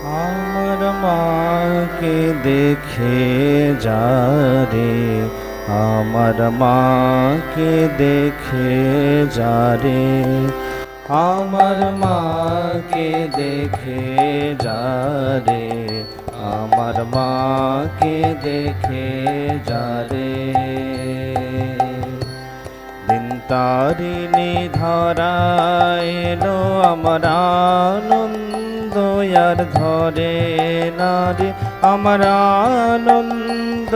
আমার মাকে দেখে যারে, আমার মাকে দেখে যারে, আমার মাকে দেখে যারে, আমার মাকে দেখে যারে। দিন তারিণী ধরা এলো আমার আনন্দ আর ধরে নারে, আমার আনন্দ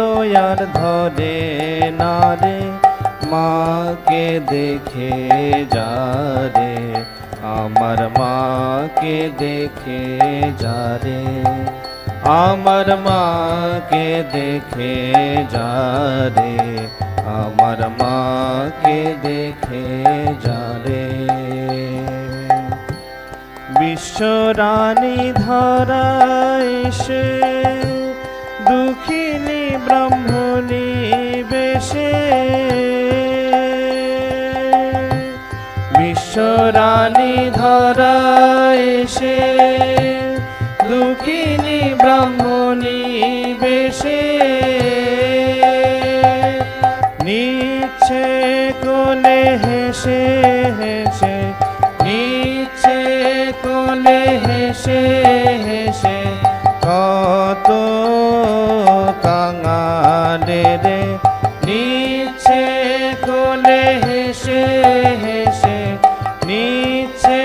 আর ধরে নারে। মাকে দেখে যারে, আমার মাকে দেখে যারে, আমার মাকে দেখে যারে, আমার মাকে দেখে যারে। বিশ্বরানী ধরা এসে দুঃখিনী ব্রাহ্মণী বেশে, বিশ্বরানী ধরা এসে দুঃখিনী ব্রাহ্মণী বেশে। নিচ্ছে কোলে হেসে হেসে, নিচ্ছে কোলে হেসে হেসে, কত কাঙালে রে। নিচ্ছে কোলে হেসে হেসে, নিচ্ছে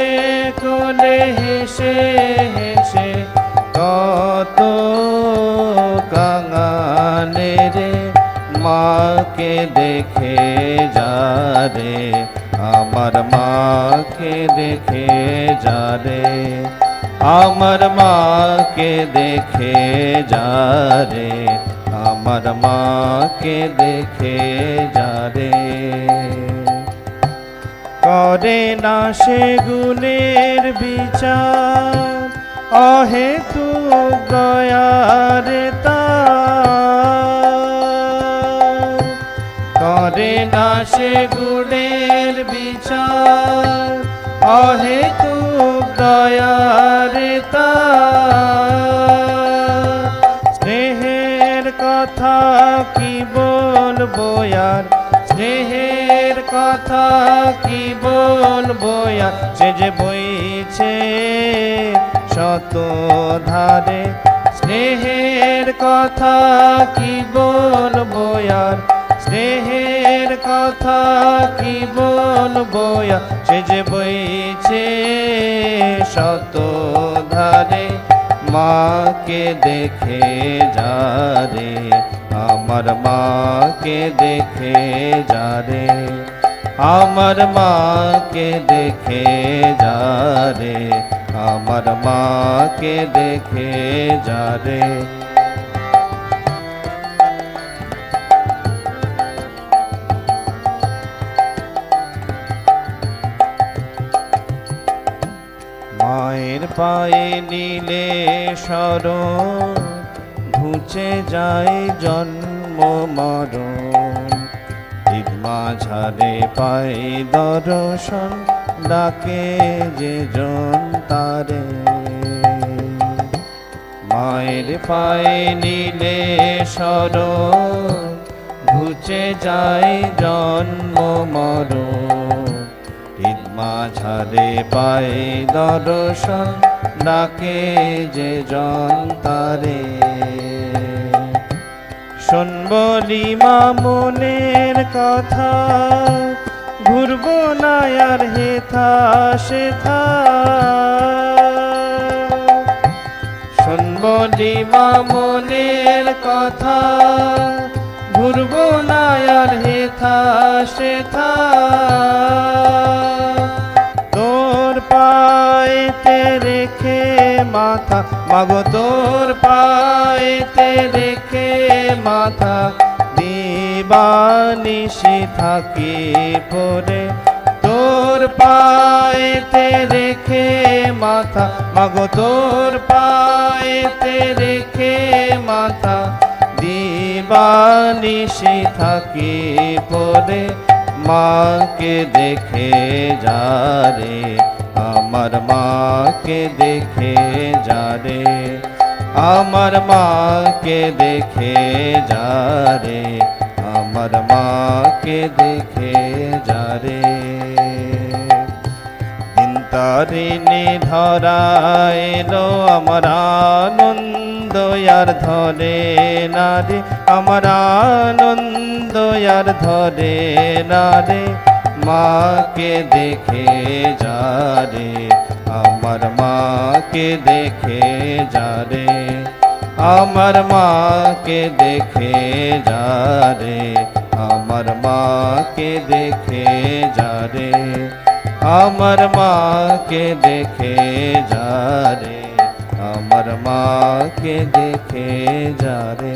কোলে হেসে হেসে, কত কাঙালে রে। মাকে দেখে যারে, আমার মাকে দেখে যারে, আমার মাকে দেখে যারে, আমার মাকে দেখে যারে। করে না সে গুণের বিচার, অহেতুক দয়ারে তার। করে না সে গুণের বিচার, অহেতুক দয়ারে তার। স্নেহের কথা কি বলবো আর, স্নেহের কথা কি বলবো আর, সে যে বইছে শত ধারে। স্নেহের কথা কি বলবো আর, স্নেহের কথা কি বলবো আর, সে যে বইছে শত ধারে। মাকে দেখে যারে, আমার মাকে দেখে যারে, আমার মাকে দেখে যারে, আমার মাকে দেখে যারে। মায়ের পায়ে নিলে শরণ, ঘুচে যায় জন্ম মরণ। ঈদ মাঝারে পাই দর্শন, ডাকে যে জন তারে। মায়ের পায়ে নিলে শরণ, ঘুচে যায় জন্ম মরণ। ঈদ মাঝারে পাই দর্শন, ডাকে যে জন তারে। শোনবলি মা মনের কথা, ঘুরবো না আর হেথা সেথা। শোনবলি মা মনের কথা, ঘুরবো না আর হেথা সেথা। তোর পায়েতে রেখে মাথা, মাগো তোর পায়েতে রেখে মাথা, দিবানিশি থাকি পরে। তোর পায়েতে রেখে মাথা, মাগো তোর পায়েতে রেখে মাথা, দিবানিশি থাকি পরে। মাকে দেখে যারে, আমার মাকে দেখে যারে, আমার মাকে দেখে যারে, আমার মাকে দেখে যারে। দিন তারিণী ধরা এলো আমার আনন্দ আর ধরে না রে, আমার আনন্দ আর ধরে না রে। মাকে দেখে যারে, আমার মাকে দেখে যারে, আমার মাকে দেখে যারে, আমার মাকে দেখে যারে, আমার মাকে দেখে যারে, আমার মাকে দেখে যারে।